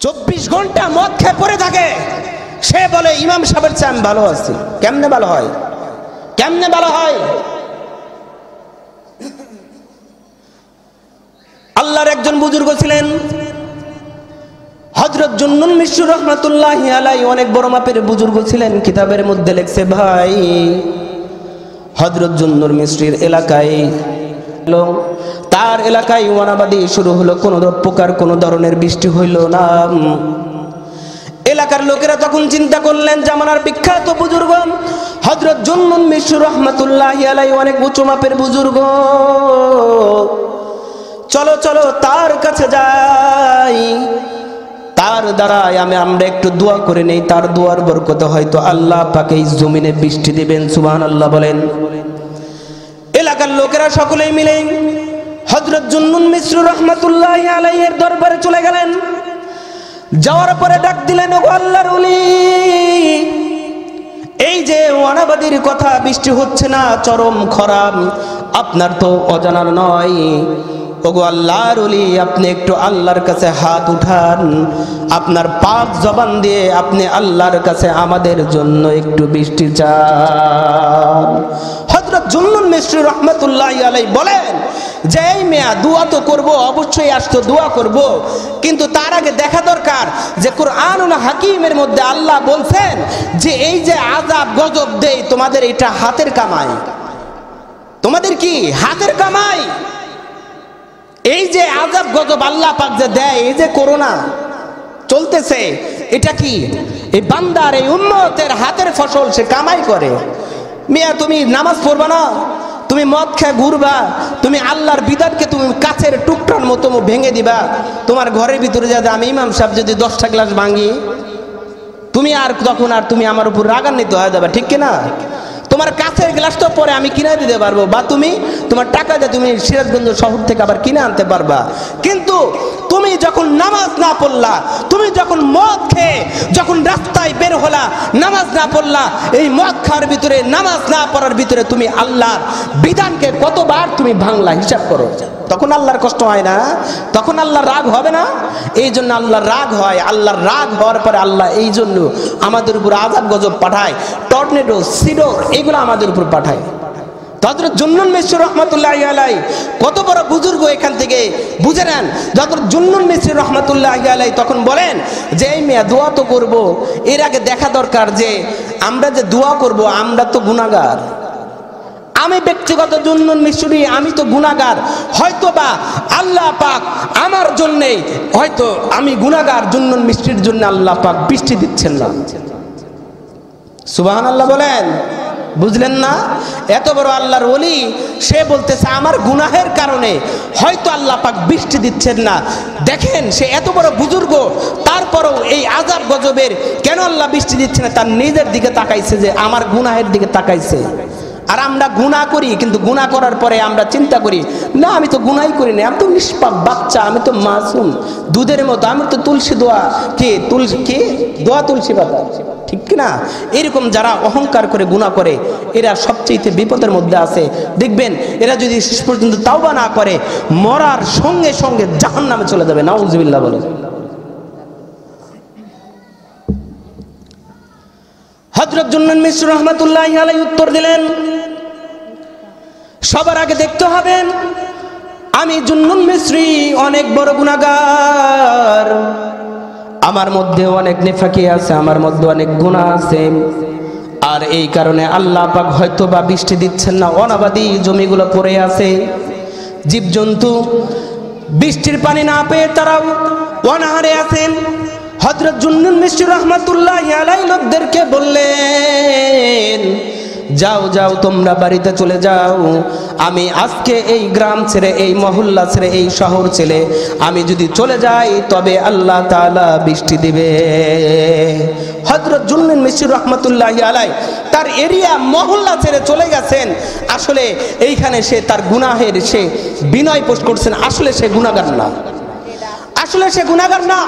24 ঘন্টা মদ খেয়ে পড়ে থাকে, সে বলে ইমাম সাহেবের চেয়ে আমি ভালো আছি। কেমনে ভালো হয়? কেমনে ভালো হয়? আল্লাহর একজন বুজুর্গ ছিলেন হযরত জুন্নুন মিশরী রাহমাতুল্লাহি আলাইহি, অনেক বড় মাপের বুজুর্গ ছিলেন। কিতাবের মধ্যে লেখছে ভাই, হযরত জুন্নুন মিশরীর এলাকায় তার এলাকায় ওয়ানাবাদি শুরু হলো। কোন প্রকার কোন ধরনের বৃষ্টি হইল না। এলাকার লোকেরা তখন চিন্তা করলেন, জামানার বিখ্যাত বুজুর্গ হযরত জুন্নুন মিশরী রাহমাতুল্লাহি আলাইহি, অনেক উঁচু মাপের বুজুর্গ, চলো চলো তার কাছে যাই, তার দ্বারাই আমরা একটু দোয়া করে নেই, তার দোয়ার বরকতে হয়তো আল্লাহ পাক এই জমিনে বৃষ্টি দিবেন। সুবহানাল্লাহ বলেন। এলাকার লোকেরা সকলেই মিলে হযরত জুন্নুন মিশরী রাহমাতুল্লাহি আলাইহির দরবারে চলে গেলেন। যাওয়ার পরে ডাক দিলেন, ওগো আল্লাহর ওলি, এই যে ওয়ানাবাদির কথা, বৃষ্টি হচ্ছে না, চরম খরা, আপনার তো অজানা নয়। ওগো আল্লাহর ওলি, আপনি একটু আল্লাহর কাছে হাত উঠান, আপনার পাক জবান দিয়ে আপনি আল্লাহর কাছে আমাদের জন্য একটু বৃষ্টি চান। হযরত জুন্নুন মিশরী রাহমাতুল্লাহি আলাইহি বলেন যে, এই মেয়া দোয়া তো করব, অবশ্যই আসতো দোয়া করব, কিন্তু তার আগে দেখা দরকার যে কুরআনুল হাকিমের মধ্যে আল্লাহ বলছেন যে এই যে আযাব গজব দেই তোমাদের, এটা হাতের কামাই। তোমাদের কি হাতের কামাই? এই যে আযাব গজব আল্লাহ পাক যে দেয়, এই যে করোনা চলতেছে, এটা কি এই বান্দার এই উম্মতের হাতের ফসল, সে কামাই করে। মিয়া তুমি নামাজ পড়বা না, তুমি মদ খেয়ে ঘুরবা, তুমি আল্লাহর বিধানকে তুমি কাছের টুকটার মতো ভেঙে দিবা। তোমার ঘরের ভিতরে যাতে আমি ইমাম সাহেব যদি 10টা গ্লাস ভাঙি, তুমি আর তখন আর তুমি আমার উপর রাগান্বিত হয়ে যাবে, ঠিক কিনা? তোমার কাছের গ্লাস তো পরে আমি কিনে দিতে পারবো, বা তুমি তোমার টাকা দিয়ে তুমি সিরাজগঞ্জ শহর থেকে আবার কিনে আনতে পারবা। কিন্তু তুমি যখন নামাজ না পড়লা, তুমি যখন মদ খেয়ে যখন রাস্তায় বের হলা, নামাজ না পড়লা, এই মদ খাওয়ার ভিতরে, নামাজ না পড়ার ভিতরে তুমি আল্লাহর বিধানকে কতবার তুমি ভাঙলা, হিসাব করো। তখন আল্লাহর কষ্ট হয় না? তখন আল্লাহর রাগ হবে না? এই জন্য আল্লাহর রাগ হয়। আল্লাহর রাগ হওয়ার পরে আল্লাহ এই জন্য আমাদের উপর আযাব গজব পাঠায়, টর্নেডো, সিডর, এগুলো আমাদের উপর পাঠায়। হযরত জুন্নুন মিশরী রাহমাতুল্লাহি আলাইহি কত বড় বুজুর্গ, এখান থেকে বুঝে নেন। হযরত জুন্নুন মিশরী রাহমাতুল্লাহি আলাইহি তখন বলেন যে, এই মেয়া দোয়া তো করব, এর আগে দেখা দরকার যে আমরা যে দোয়া করব, আমরা তো গুনাহগার। আমি ব্যক্তিগত জুন্নুন মিশরী, আমি তো গুনাহগার। হয়তো বা আল্লাহ পাক আমার জন্যে, হয়তো আমি গুনাহগার, জুন্নুন মিশরীর জন্য আল্লাহ পাক বৃষ্টি দিচ্ছেন না। সুবহানাল্লাহ বলেন। বুঝলেন না? এত বড় আল্লাহর ওলি, সে বলতেছে আমার গুনাহের কারণে হয়তো আল্লাহ পাক বৃষ্টি দিচ্ছেন না। দেখেন, সে এত বড় বুজুর্গ, তারপরেও এই আযাব গজবের কেন আল্লাহ বৃষ্টি দিচ্ছে না, তার নিজের দিকে তাকাইছে, যে আমার গুনাহের দিকে তাকাইছে। আর আমরা গুনাহ করি, কিন্তু গুনাহ করার পরে আমরা চিন্তা করি, না আমি তো গুনাহই করি না, আমি তো নিষ্পাপ বাচ্চা, আমি তো মাসুম, দুধের মতো, আমি তো তুলসী দোয়া কে তুলসী কে দোয়া তুলসী পাতা, ঠিক কিনা? এরকম যারা অহংকার করে গুনাহ করে, এরা সবচেয়ে বিপদের মধ্যে আছে। দেখবেন এরা যদি শেষ পর্যন্ত তাওবা না করে, মরার সঙ্গে সঙ্গে জাহান্নামে চলে যাবে। নাউজুবিল্লাহ বলে। হযরত জুন্নুন মিশরী রাহমাতুল্লাহি আলাইহি উত্তর দিলেন, সবার আগে দেখতে হবে আমি জুন্নুন মিশরী অনেক বড় গুনাহগার, আমার মধ্যে অনেক নেফাকি আছে, আমার মধ্যে অনেক গুনাহ আছে। আর এই কারণে আল্লাহ পাক হয়তো বা বৃষ্টি দিচ্ছেন না। অনাবাদি জমিগুলো পড়ে আছে, জীবজন্তু বৃষ্টির পানি না পেয়ে তারাও অনাহারে আছেন। হযরত জুন্নুন মিশরী রাহমাতুল্লাহি আলাইহি লোকদেরকে বললেন, যাও যাও তোমরা বাড়িতে চলে যাও, আমি আজকে এই গ্রাম ছেড়ে, এই মহল্লা ছেড়ে, এই শহর ছেড়ে আমি যদি চলে যাই, তবে আল্লাহ তাআলা বৃষ্টি দিবে। হযরত জুন্নুন মিশরী রাহমাতুল্লাহি আলাইহি তার এরিয়া মহল্লা ছেড়ে চলে গেছেন। আসলে এইখানে সে তার গুনাহের সে বিনয় পোষ করছেন, আসলে সে গুনাহগার না, আসলে সে গুনাহগার না।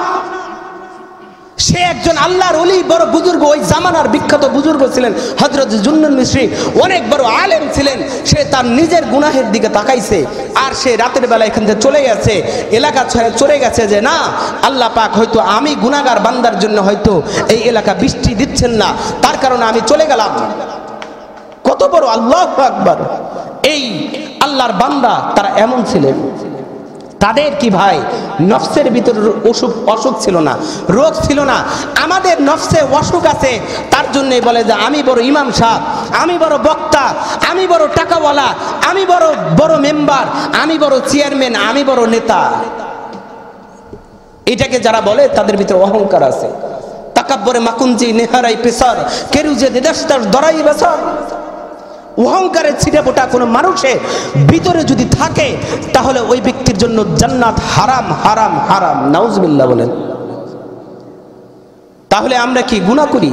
সে একজন আল্লাহর ওলি, বড় বুজুর্গ, ওই জামানার বিখ্যাত বুজুর্গ ছিলেন হযরত জুন্নুন মিশরি, অনেক বড় আলেম ছিলেন। সে তার নিজের গুনাহের দিকে তাকাইছে, আর সে রাতের বেলা এখান থেকে চলে গেছে, এলাকা ছেড়ে চলে গেছে, যে না আল্লাহ পাক হয়তো আমি গুনাহগার বান্দার জন্য হয়তো এই এলাকা বৃষ্টি দিচ্ছেন না, তার কারণে আমি চলে গেলাম। কত বড় আল্লাহু আকবার! এই আল্লাহর বান্দা তারা এমন ছিলেন। তাদের কি ভাই নফসের ভিতর অসুখ ছিল না, রোগ ছিল না। আমাদের নফসে অসুখ আছে, তার জন্যই বলে যে আমি বড় ইমাম সাহেব, আমি বড় বক্তা, আমি বড় টাকাওয়ালা, আমি বড় বড় মেম্বার, আমি বড় চেয়ারম্যান, আমি বড় নেতা। এটাকে যারা বলে তাদের ভিতরে অহংকার আছে। তাকাব্বরে মাকুনজি নেহারাই পেসার কেরুজে দেদাস্তার দরাই বেসার। অহংকারের ছিটেফোঁটা কোনো মানুষের ভিতরে যদি থাকে, তাহলে ওই ব্যক্তির জন্য জান্নাত হারাম হারাম হারাম, নাউজুবিল্লাহ বলেন। তাহলে আমরা কি গুনাহ করি?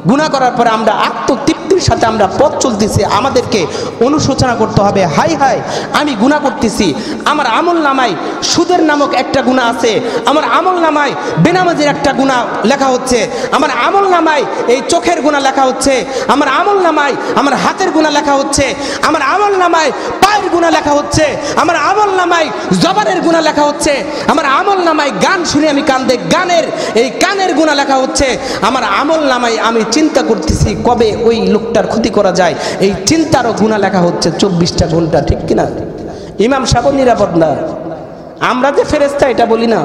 গুনাহ করার পরে আমরা আত্মতৃপ্তির সাথে আমরা পথ চলতেছি। আমাদেরকে অনুশোচনা করতে হবে, হাই হাই আমি গুনাহ করতেছি, আমার আমল নামায় সুদের নামক একটা গুনাহ আছে, আমার আমল নামায় বেনামাজির একটা গুনাহ লেখা হচ্ছে, আমার আমল নামায় এই চোখের গুনাহ লেখা হচ্ছে, আমার আমল নামায় আমার হাতের গুনাহ লেখা হচ্ছে, আমার আমল নামায় পায়ের গুনাহ লেখা হচ্ছে, আমার আমল নামায় জবানের গুনাহ লেখা হচ্ছে, আমার আমল নামায় গান শুনে আমি কান্দে গানের এই কানের গুনাহ লেখা হচ্ছে, আমার আমল নামায় আমি চিন্তা করতেছি কবে ওই লোকটার ক্ষতি করা যায়, এই চিন্তারও গুনাহ লেখা হচ্ছে 24টা ঘন্টা। ঠিক কিনা? ইমাম সাহেব নিরাপদ না, আমরা যে ফেরেশতা এটা বলি না।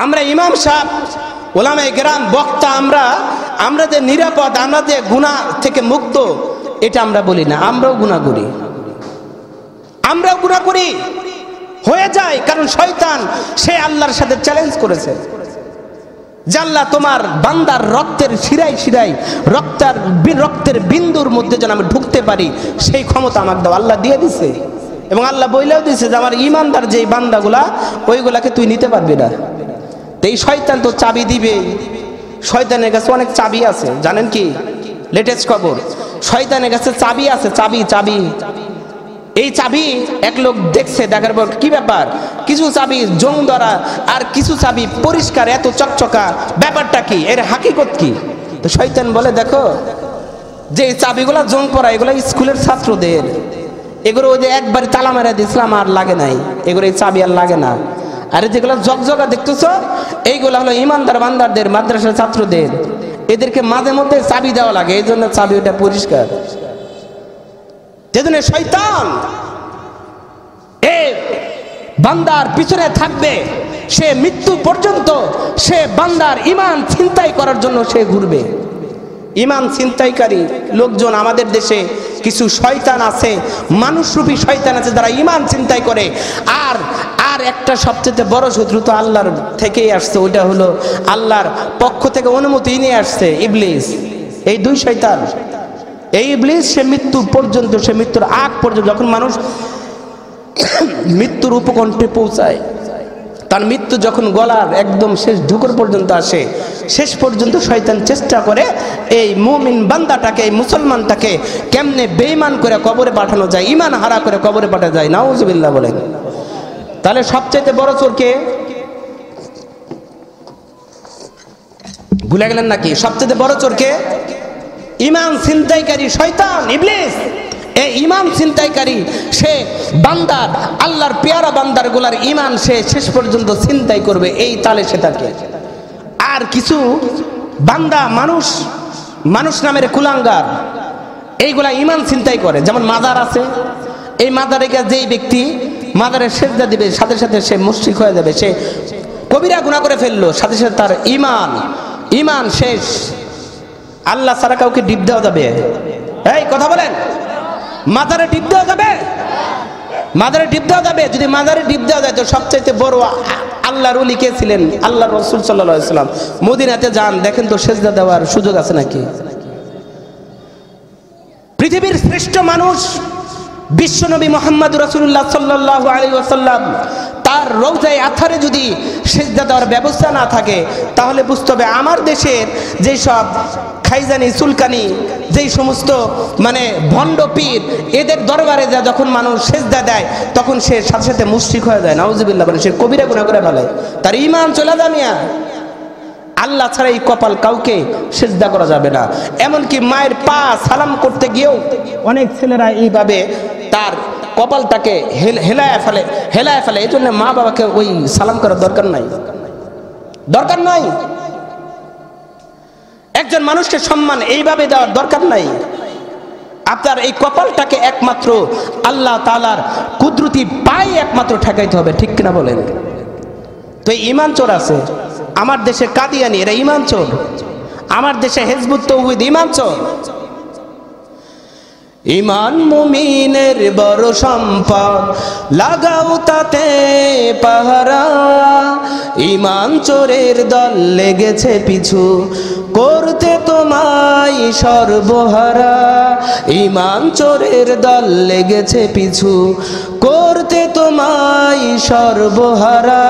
আমরা ইমাম সাহেব, ওলামায়ে কেরাম, বক্তা, আমরা যে নিরাপদ, আমরা যে গুনাহ থেকে মুক্ত, এটা আমরা বলি না। আমরাও গুনাহ করি, আমরাও গুনাহ করি, হয়ে যায়। কারণ শয়তান সে আল্লাহর সাথে চ্যালেঞ্জ করেছে, জাল্লা তোমার বান্দার রক্তের শিরায় শিরায় রক্তের বিন্দুর মধ্যে যেন আমি ঢুকতে পারি, সেই ক্ষমতা আমাকে দাও। আল্লাহ দিয়ে দিছে, এবং আল্লাহ বইলেও দিছে যে আমার ইমানদার যেই বান্দাগুলা, ওইগুলাকে তুই নিতে পারবি না। তো এই শয়তান তো চাবি দিবে। শয়তানের কাছে অনেক চাবি আছে, জানেন কি? লেটেস্ট খবর, শয়তানের কাছে চাবি আছে, চাবি চাবি। এই চাবি এক লোক দেখছে, দেখার পর কি ব্যাপার, কিছু চাবি জং ধরা আর কিছু চাবি পরিষ্কার, এত চকচকা, ব্যাপারটা কি, এর হাকিকত কি? তো শয়তান বলে দেখো, যে এই চাবিগুলা জং পড়া, এগুলো স্কুলের ছাত্রদের, এগুলো ওই যে একবার তালা মেরে দিয়েছিলাম আর লাগে নাই, এগুলো এই চাবি আর লাগে না। আর যেগুলো জগজগা দেখতেছো, এইগুলো হলো ইমানদার বান্দারদের, মাদ্রাসার ছাত্রদের, এদেরকে মাঝে মধ্যে চাবি দেওয়া লাগে, এই জন্য চাবি ওটা পরিষ্কার। যেদিনে শয়তান এ বান্দার পিছনে থাকবে, সে মৃত্যু পর্যন্ত সে বান্দার ঈমান ছিনতাই করার জন্য সে ঘুরবে। ঈমান ছিনতাইকারী লোকজন আমাদের দেশে কিছু শয়তান আছে, মানুষরূপী শয়তান আছে, যারা ঈমান ছিনতাই করে। আর আর একটা সবচেয়ে বড় শত্রু তো আল্লাহর থেকেই আসছে, ওইটা হলো আল্লাহর পক্ষ থেকে অনুমতি নিয়ে আসছে, ইবলিস। এই দুই শয়তান, এই ইবলিস সে মৃত্যু পর্যন্ত, সে মৃত্যুর আগ পর্যন্ত, যখন মানুষ মৃত্যুর উপকণ্ঠে পৌঁছায়, তার মৃত্যু যখন গলার একদম শেষ ঢুকুর পর্যন্ত আসে, শেষ পর্যন্ত শয়তান চেষ্টা করে এই মুমিন বান্দাটাকে, এই মুসলমানটাকে কেমনে বেঈমান করে কবরে পাঠানো যায়, ঈমান হারা করে কবরে পাঠানো যায়। নাউজুবিল্লাহ বলেন। তাহলে সবচেয়ে বড় চোর কে? ভুলে গেলেন নাকি? সবচেয়ে বড় চোর কে? ঈমান ছিনতাইকারী শয়তান, ইবলিস। এই ঈমান ছিনতাইকারী সে বান্দার, আল্লাহর পেয়ারা বান্দার গুলার ঈমান সে শেষ পর্যন্ত ছিনতাই করবে, এই তালে সে থাকে। আর কিছু বান্দা মানুষ নামের কুলাঙ্গার, এইগুলা ঈমান ছিনতাই করে। যেমন মাজার আছে, এই মাজারে যেই ব্যক্তি মাজারে সেজদা দিবে, সাথে সাথে সে মুশরিক হয়ে যাবে, সে কবিরা গুনাহ করে ফেললো, সাথে সাথে তার ঈমান শেষ। আল্লাহ ছাড়া কাউকে ডিপ দেওয়া যাবে? এই কথা বলেন, মাজারে ডিপ দেওয়া যাবে? মাজারে ডিপ দেওয়া যাবে? যদি মাজারে ডিপ দেওয়া যায়, তো সবচাইতে বড় আল্লাহর ওলি কে ছিলেন? আল্লাহর রাসূল সাল্লাল্লাহু আলাইহি ওয়াসাল্লাম। মদিনাতে যান, দেখেন তো সেজদা দেওয়ার সুযোগ আছে নাকি? পৃথিবীর শ্রেষ্ঠ মানুষ বিশ্বনবী মুহাম্মদ রাসূলুল্লাহ সাল্লাল্লাহু আলাইহি ওয়াসাল্লাম, তার রওজায়ে আথারে যদি সেজদা দেওয়ার ব্যবস্থা না থাকে, তাহলে বুঝতে হবে আমার দেশের যেই সব খাইজানি চুলকানি, যেই সমস্ত মানে ভণ্ড পীর, এদের দরবারে যা যখন মানুষ সেজদা দেয়, তখন সে সাথে সাথে মুশরিক হয়ে যায়। নাউজুবিল্লাহ, মানে সে কবিরা গুনাহ করে ফেলে, তার ঈমান চলে যায় মিয়া। আল্লাহ ছাড়া এই কপাল কাউকে সিজদা করা যাবে না। এমনকি মায়ের পা সালাম করতে গিয়েও অনেক ছেলেরা এইভাবে তার কপালটাকে হেলায় ফেলে। এই জন্য মা বাবাকে ওই সালাম করার দরকার নাই। একজন মানুষকে সম্মান এইভাবে দেওয়ার দরকার নাই। আপনার এই কপালটাকে একমাত্র আল্লাহ তাআলার কুদরতি পায়ে একমাত্র ঠেকাইতে হবে, ঠিক কিনা বলেন? তো এই ঈমান চোর আছে আমার দেশে, কাদিয়ানি এরা ঈমান চোর, আমার দেশে হিজবুত তাওহীদ ঈমান চোর। ঈমান মুমিনের বড় সম্পদ, লাগাও তাতে পাহারা। ঈমান চোরের দল লেগেছে পিছু, করতে তোমায় সর্বহারা। ঈমান চোরের দল লেগেছে পিছু, করতে তোমায় সর্বহারা।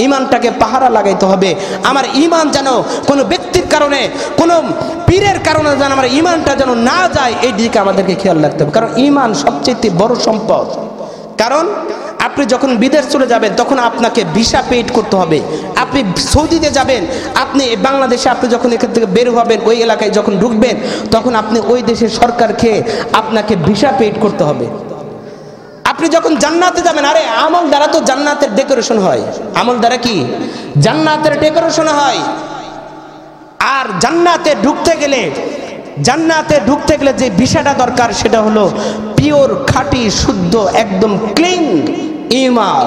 ঈমানটাকে পাহারা লাগাইতে হবে। আমার ঈমান যেন কোনো ব্যক্তির কারণে, কোনো পীরের কারণে যেন আমার ঈমানটা যেন না যায়, এই দিকে আমাদেরকে খেয়াল রাখতে হবে। কারণ ঈমান সবচেয়ে বড় সম্পদ। কারণ আপনি যখন বিদেশ চলে যাবেন তখন আপনাকে ভিসা পেইড করতে হবে। আপনি সৌদিতে যাবেন, আপনি বাংলাদেশে আপনি যখন এখান থেকে বের হবেন, ওই এলাকায় যখন ঢুকবেন তখন আপনি ওই দেশের সরকারকে আপনাকে ভিসা পেইড করতে হবে। আপনি যখন জান্নাতে যাবেন, আরে আমল দ্বারা তো জান্নাতের ডেকোরেশন হয়। আমল দ্বারা কি জান্নাতের ডেকোরেশন হয়। আর জান্নাতে ঢুকতে গেলে যে ভিসাটা দরকার সেটা হলো পিওর, খাঁটি, শুদ্ধ, একদম ক্লিন ঈমান।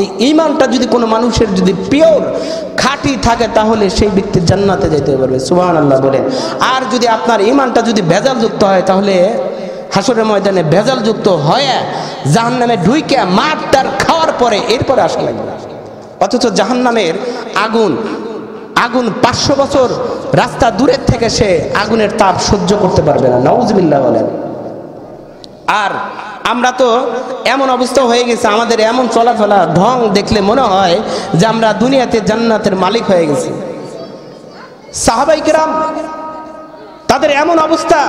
এই ঈমানটা যদি কোনো মানুষের যদি পিওর খাঁটি থাকে তাহলে সেই ব্যক্তি জান্নাতে যেতে পারবে, সুবহানাল্লাহ বলেন। আর যদি আপনার ঈমানটা যদি ভেজালযুক্ত হয় তাহলে হাসরের ময়দানে ভেজালযুক্ত হয়ে জাহান্নামে ঢুইকে মারটার খাওয়ার পরে এরপরে আসা লাগবে। অথচ জাহান্নামের আগুন 500 বছর রাস্তা দূরের থেকে সে আগুনের তাপ সহ্য করতে পারবে না, নাউজুবিল্লাহ বলেন। আর আমরা তো এমন অবস্থা হয়ে গেছে, আমাদের এমন চলাফেরা ঢং দেখলে মনে হয় যে আমরা দুনিয়াতে জান্নাতের মালিক হয়ে গেছি। সাহাবায়ে কেরাম তাদের এমন অবস্থা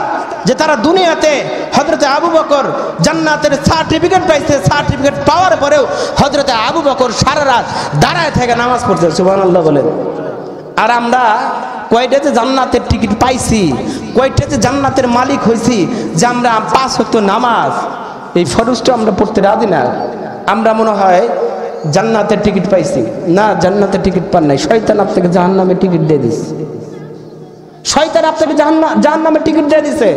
যে তারা দুনিয়াতে হযরতে আবু বকর জান্নাতের সার্টিফিকেট পাইছে, সার্টিফিকেট পাওয়ার পরেও হযরতে আবু বকর সারা রাত দাঁড়ায় থেকে নামাজ পড়ছে, সুবহানাল্লাহ বলেন। আর আমরা কয়টাতে জান্নাতের টিকিট পাইছি, কয়টাতে জান্নাতের মালিক হয়েছি যে আমরা 5 ওয়াক্ত নামাজ এই ফরজটা আমরা পড়তে রাজি না। আমরা মনে হয় জান্নাতের টিকিট পাইছি, না জান্নাতের টিকিট পান নাই। শয়তান আপনাকে জাহান্নামের টিকিট দিয়ে দিছে, শয়তান আপনাকে জাহান্নামের টিকিট দিয়ে দিছে।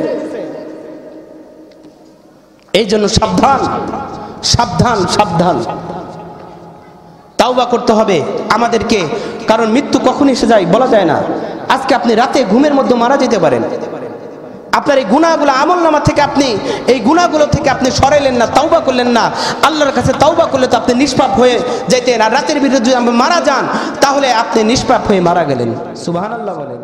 এই জন্য সাবধান সাবধান সাবধান, তাওবা করতে হবে আমাদেরকে। কারণ মৃত্যু কখন এসে যায় বলা যায় না। আজকে আপনি রাতে ঘুমের মধ্যে মারা যেতে পারেন। আপনার এই গুনাহগুলো আমলনামা থেকে আপনি এই গুনাহগুলো থেকে আপনি সরাইলেন না, তাওবা করলেন না। আল্লাহর কাছে তাওবা করলে তো আপনি নিষ্পাপ হয়ে যেতেন। আর রাতের ভিতরে যদি আপনি মারা যান তাহলে আপনি নিষ্পাপ হয়ে মারা গেলেন, সুবহানাল্লাহ বলেন।